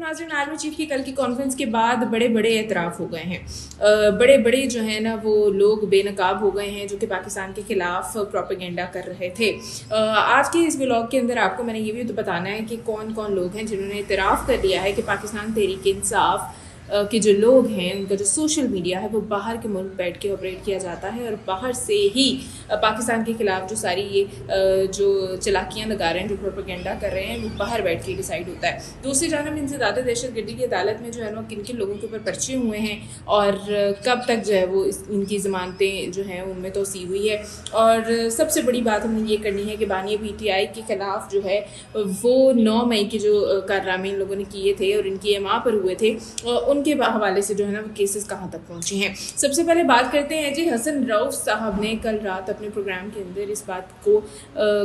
नाज़रीन, army chief की कल की कॉन्फ्रेंस के बाद बड़े बड़े एतराफ़ हो गए हैं। बड़े बड़े जो है ना वो लोग बेनकाब हो गए हैं जो कि पाकिस्तान के ख़िलाफ़ प्रोपेगेंडा कर रहे थे। आज के इस व्लॉग के अंदर आपको मैंने ये भी तो बताना है कि कौन कौन लोग हैं जिन्होंने एतराफ़ कर लिया है कि पाकिस्तान तहरीक इंसाफ के जो लोग हैं उनका जो सोशल मीडिया है वो बाहर के मुल्क बैठ के ऑपरेट किया जाता है और बाहर से ही पाकिस्तान के ख़िलाफ़ जो सारी ये जो चलाकियाँ लगा रहे हैं, जो प्रोपेगेंडा कर रहे हैं, वो बाहर बैठ के डिसाइड होता है। दूसरी जानब इनसे ज़्यादा दहशतगर्दी की अदालत में जो है ना किन किन लोगों के ऊपर पर्चे हुए हैं और कब तक जो है वो इनकी ज़मानतें जो हैं उनमें तोसी हुई है। और सबसे बड़ी बात हमने ये करनी है कि बानी PTI के ख़िलाफ़ जो है वो 9 मई के जो कारनामे इन लोगों ने किए थे और इनकी EMA पर हुए थे उनके हवाले से जो है ना वो केसेस कहाँ तक पहुँचे हैं। सबसे पहले बात करते हैं जी, हसन रऊफ़ साहब ने कल रात अपने प्रोग्राम के अंदर इस बात को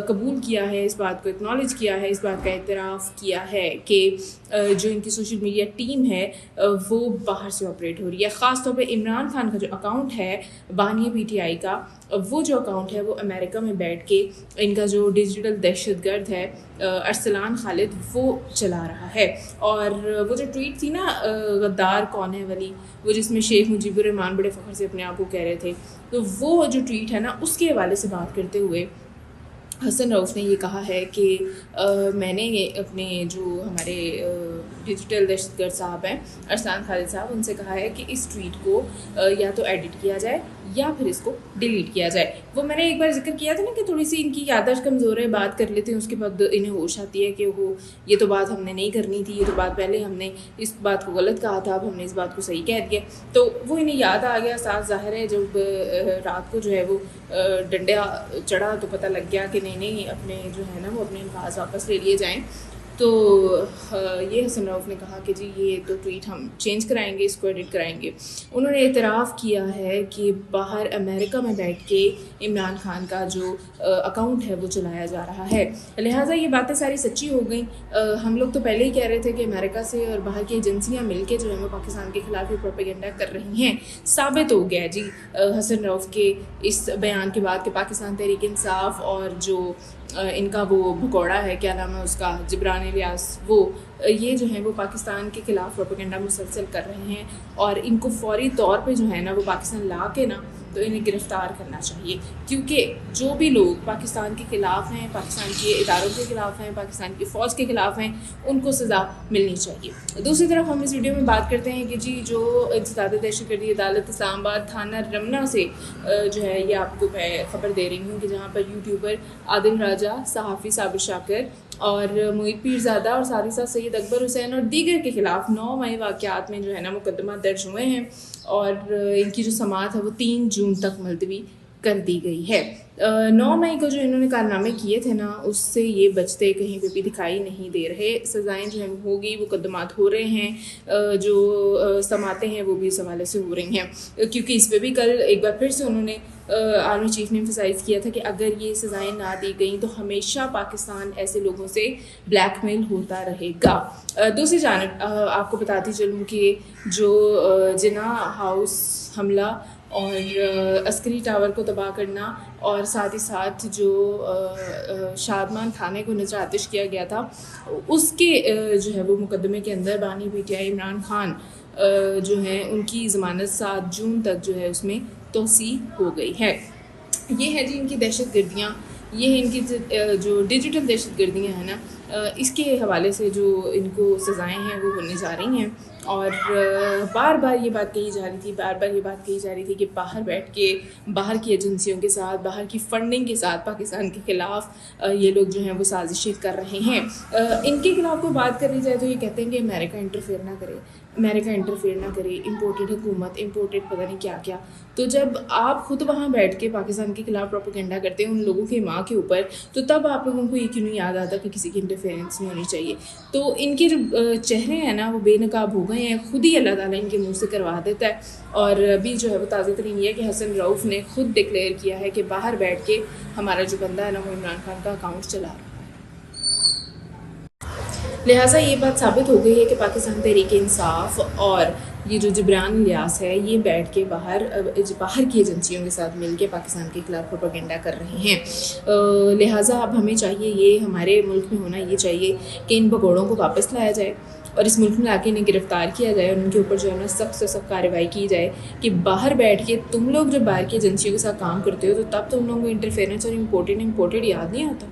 कबूल किया है, इस बात को एक्नॉलेज किया है, इस बात का एतराफ़ किया है कि जो इनकी सोशल मीडिया टीम है वो बाहर से ऑपरेट हो रही है। ख़ास तौर पे इमरान खान का जो अकाउंट है बानी PTI का, वो जो अकाउंट है वो अमेरिका में बैठ के इनका जो डिजिटल दहशतगर्द है अरसलान खालिद वो चला रहा है। और वो जो ट्वीट थी ना गद्दार कौन है वाली, वो जिसमें शेख मुजीबुर रहमान बड़े फ़ख्र से अपने आप को कह रहे थे, तो वो जो ट्वीट है ना उसके हवाले से बात करते हुए हसन रऊफ़ ने ये कहा है कि मैंने अपने जो हमारे डिजिटल दहशतगर्द साहब हैं अरसलान खालिद साहब, उनसे कहा है कि इस ट्वीट को या तो एडिट किया जाए या फिर इसको डिलीट किया जाए। वो मैंने एक बार जिक्र किया था ना कि थोड़ी सी इनकी याददाश्त कमज़ोर है, बात कर लेते हैं उसके बाद इन्हें होश आती है कि वो ये तो बात हमने नहीं करनी थी, ये तो बात पहले हमने इस बात को गलत कहा था, अब हमने इस बात को सही कह दिया। तो वो इन्हें याद आ गया। साफ ज़ाहिर है जब रात को जो है वो डंडा चढ़ा तो पता लग गया कि नहीं अपने जो है ना वो अपने अल्फाज वापस ले लिए जाएँ। तो ये हसन रऊफ़ ने कहा कि जी ये तो ट्वीट हम चेंज कराएंगे, इसको एडिट कराएंगे। उन्होंने एतराफ़ किया है कि बाहर अमेरिका में बैठ के इमरान खान का जो अकाउंट है वो चलाया जा रहा है, लिहाजा ये बातें सारी सच्ची हो गई। हम लोग तो पहले ही कह रहे थे कि अमेरिका से और बाहर की एजेंसियाँ मिलके जो है वो पाकिस्तान के ख़िलाफ़ ये प्रोपेगेंडा कर रही हैं। साबित हो गया जी हसन रऊफ़ के इस बयान के बाद कि पाकिस्तान तहरीक इंसाफ और जो इनका वो भगौड़ा है, क्या नाम है उसका, जिब्रान इलियास, वो ये जो है वो पाकिस्तान के ख़िलाफ़ प्रोपेगेंडा मुसलसल कर रहे हैं और इनको फ़ौरी तौर पे जो है ना वो पाकिस्तान ला के ना तो इन्हें गिरफ़्तार करना चाहिए। क्योंकि जो भी लोग पाकिस्तान के ख़िलाफ़ हैं, पाकिस्तान के इदारों के ख़िलाफ़ हैं, पाकिस्तान की फ़ौज के ख़िलाफ़ हैं, उनको सज़ा मिलनी चाहिए। दूसरी तरफ हम इस वीडियो में बात करते हैं कि जी जो इंसदाद दहशतगर्दी अदालत इस्लामाबाद थाना रमना से जो है ये आपको मैं ख़बर दे रही हूँ कि जहाँ पर यूट्यूबर आदिल राजा, सहाफ़ी साबिर शाकिर और मोहित पीरज़ादा और साथ ही साथ सैयद अकबर हुसैन और दीगर के ख़िलाफ़ 9 मई वाक़यात में जो है ना मुकदमा दर्ज हुए हैं और इनकी जो समाअत है वो 3 जून तक मुलतवी कर दी गई है। 9 मई को जो इन्होंने कारनामे किए थे ना उससे ये बचते कहीं पे भी दिखाई नहीं दे रहे। सज़ाएँ जो हैं होगी, मुकदमात हो रहे हैं, जो समातें हैं वो भी इस हवाले से हो रही हैं। क्योंकि इस पर भी कल एक बार फिर से उन्होंने आर्मी चीफ ने एम्फसाइज़ किया था कि अगर ये सज़ाएँ ना दी गई तो हमेशा पाकिस्तान ऐसे लोगों से ब्लैकमेल होता रहेगा। दूसरी जानब आपको बताती चलूँ कि जो जिना हाउस हमला और अस्करी टावर को तबाह करना और साथ ही साथ जो शादमान थाने को नजर आतिश किया गया था उसके जो है वो मुकदमे के अंदर बानी PTI इमरान खान जो है उनकी ज़मानत 7 जून तक जो है उसमें तोसी हो गई है। ये है जी इनकी दहशतगर्दियाँ, ये है इनकी जो डिजिटल दहशतगर्दियाँ हैं ना, इसके हवाले से जो इनको सज़ाएँ हैं वो होने जा रही हैं। और बार बार ये बात कही जा रही थी कि बाहर बैठ के बाहर की एजेंसियों के साथ, बाहर की फंडिंग के साथ पाकिस्तान के ख़िलाफ़ ये लोग जो हैं वो साजिशें कर रहे हैं। इनके ख़िलाफ़ कोई बात करी जाए तो ये कहते हैं कि अमेरिका इंटरफेयर ना करे, इम्पोर्टेड हुकूमत, इम्पोर्टेड पता नहीं क्या क्या। तो जब आप ख़ुद वहाँ बैठ के पाकिस्तान के ख़िलाफ़ प्रोपेगेंडा करते हैं उन लोगों की माँ के ऊपर, तो तब आप लोगों को ये क्यों नहीं याद आता कि किसी की इंटरफेरेंस नहीं होनी चाहिए। तो इनके जो चेहरे हैं ना वो बेनकाब हो गए हैं, खुद ही अल्लाह ताला इनके मुँह से करवा देता है। और अभी जो है वो ताज़ा तरीन ये है कि हसन रऊफ़ ने खुद डिक्लेयर किया है कि बाहर बैठ के हमारा जो बंदा है ना वो इमरान खान का अकाउंट चला रहा है। लिहाजा ये बात साबित हो गई है कि पाकिस्तान तहरीक इंसाफ और ये जो जिब्रान इलियास है ये बैठ के बाहर की एजेंसियों के साथ मिलके पाकिस्तान के खिलाफ प्रोपेगेंडा कर रहे हैं। लिहाजा अब हमें चाहिए, ये हमारे मुल्क में होना ये चाहिए कि इन भगोड़ों को वापस लाया जाए اور اس ملک میں لا کے انہیں گرفتار کیا جائے اور ان کے اوپر جو ہے نا سخت سے سخت کارروائی کی جائے کہ باہر بیٹھ کے تم لوگ جب باہر کی ایجنسیوں کے ساتھ کام کرتے ہو تو تب تم لوگوں کو انٹرفیئرنس اور امپورٹیڈ یاد نہیں آتا.